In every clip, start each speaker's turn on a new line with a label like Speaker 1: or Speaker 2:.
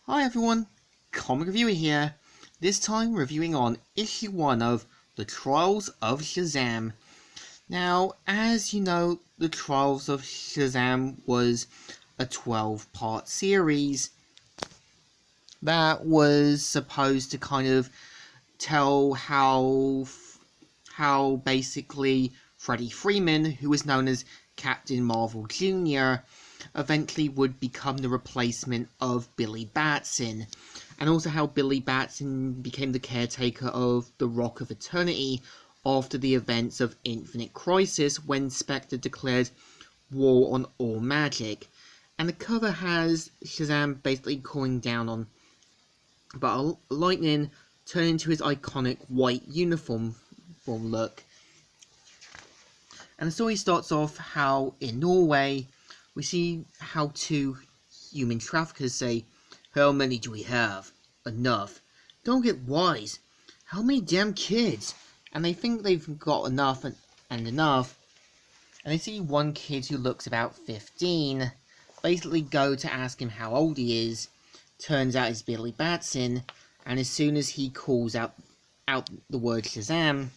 Speaker 1: Hi everyone, Comic Reviewer here, this time reviewing on issue 1 of The Trials of Shazam. Now, as you know, The Trials of Shazam was a 12-part series that was supposed to kind of tell how basically Freddie Freeman, who was known as Captain Marvel Jr., eventually would become the replacement of Billy Batson, and also how Billy Batson became the caretaker of the Rock of Eternity after the events of Infinite Crisis when Spectre declared war on all magic. And the cover has Shazam basically calling down on but lightning turning into his iconic white uniform look. And the story starts off how in Norway we see how two human traffickers say, "How many do we have? Enough. Don't get wise. How many damn kids?" And they think they've got enough and enough. And they see one kid who looks about 15, basically go to ask him how old he is. Turns out it's Billy Batson, and as soon as he calls out the word Shazam,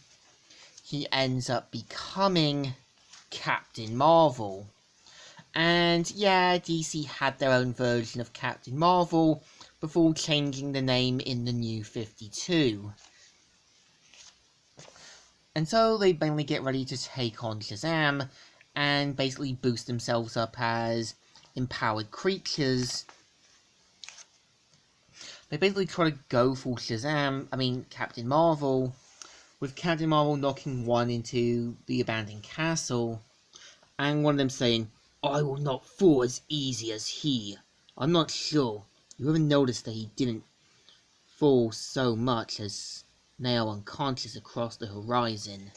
Speaker 1: he ends up becoming Captain Marvel. And yeah, DC had their own version of Captain Marvel before changing the name in the New 52. And so they mainly get ready to take on Shazam and basically boost themselves up as empowered creatures. They basically try to go for Captain Marvel, with Captain Marvel knocking one into the abandoned castle, and one of them saying, "I will not fall as easy as he. I'm not sure. You ever noticed that he didn't fall so much as now unconscious across the horizon?"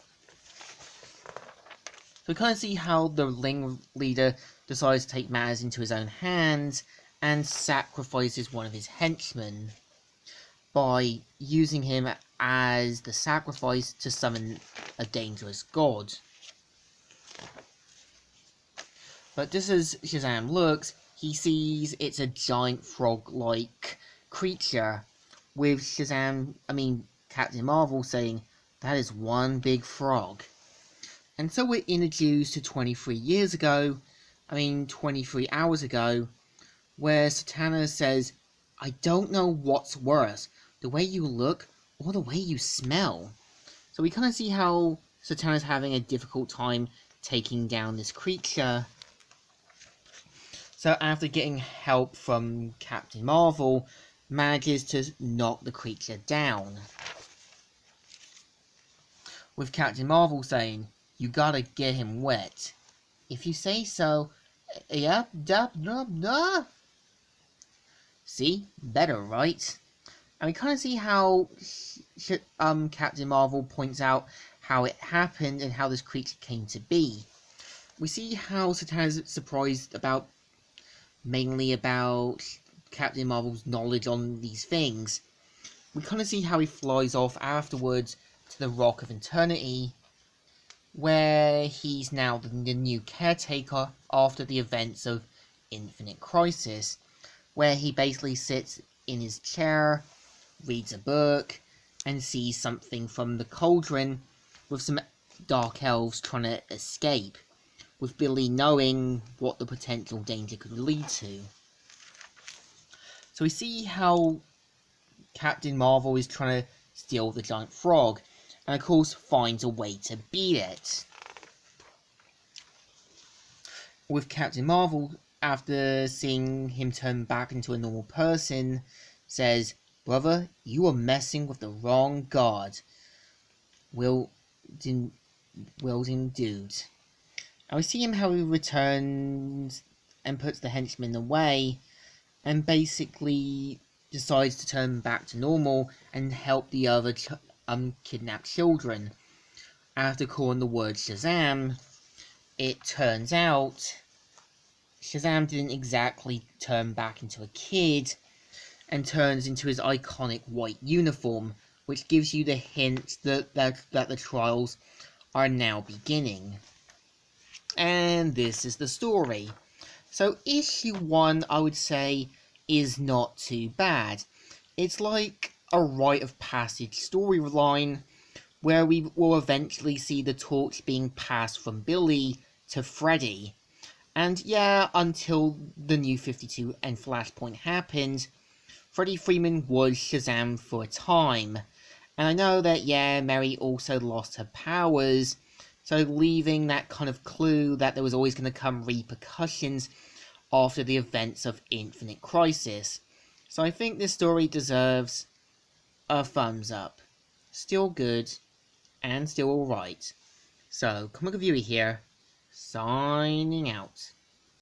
Speaker 1: So we kind of see how the ringleader decides to take matters into his own hands and sacrifices one of his henchmen by using him as the sacrifice to summon a dangerous god. But just as Shazam looks, he sees it's a giant frog-like creature, with Captain Marvel saying, "That is one big frog." And so we're introduced to 23 hours ago, where Satana says, "I don't know what's worse, the way you look or the way you smell." So we kind of see how Satana's having a difficult time taking down this creature. So after getting help from Captain Marvel, manages to knock the creature down, with Captain Marvel saying, "You gotta get him wet." "If you say so." "Yep, dup, dup, dup." See? Better, right? And we kind of see how Captain Marvel points out how it happened and how this creature came to be. We see how Satana's surprised mainly about Captain Marvel's knowledge on these things. We kind of see how he flies off afterwards to the Rock of Eternity, where he's now the new caretaker after the events of Infinite Crisis, where he basically sits in his chair, reads a book, and sees something from the cauldron with some dark elves trying to escape, with Billy knowing what the potential danger could lead to. So we see how Captain Marvel is trying to steal the giant frog, and of course finds a way to beat it. With Captain Marvel, after seeing him turn back into a normal person, says, "Brother, you are messing with the wrong god. Wilden dude." And we see him how he returns and puts the henchman away, and basically decides to turn back to normal and help the other kidnapped children. After calling the word Shazam, it turns out Shazam didn't exactly turn back into a kid, and turns into his iconic white uniform, which gives you the hint that the trials are now beginning. And this is the story. So issue 1, I would say, is not too bad. It's like a rite of passage storyline where we will eventually see the torch being passed from Billy to Freddy. And yeah, until the New 52 and Flashpoint happened, Freddie Freeman was Shazam for a time. And I know that, yeah, Mary also lost her powers, so leaving that kind of clue that there was always going to come repercussions after the events of Infinite Crisis. So I think this story deserves a thumbs up. Still good, and still alright. So, Comic Reviewer here, signing out.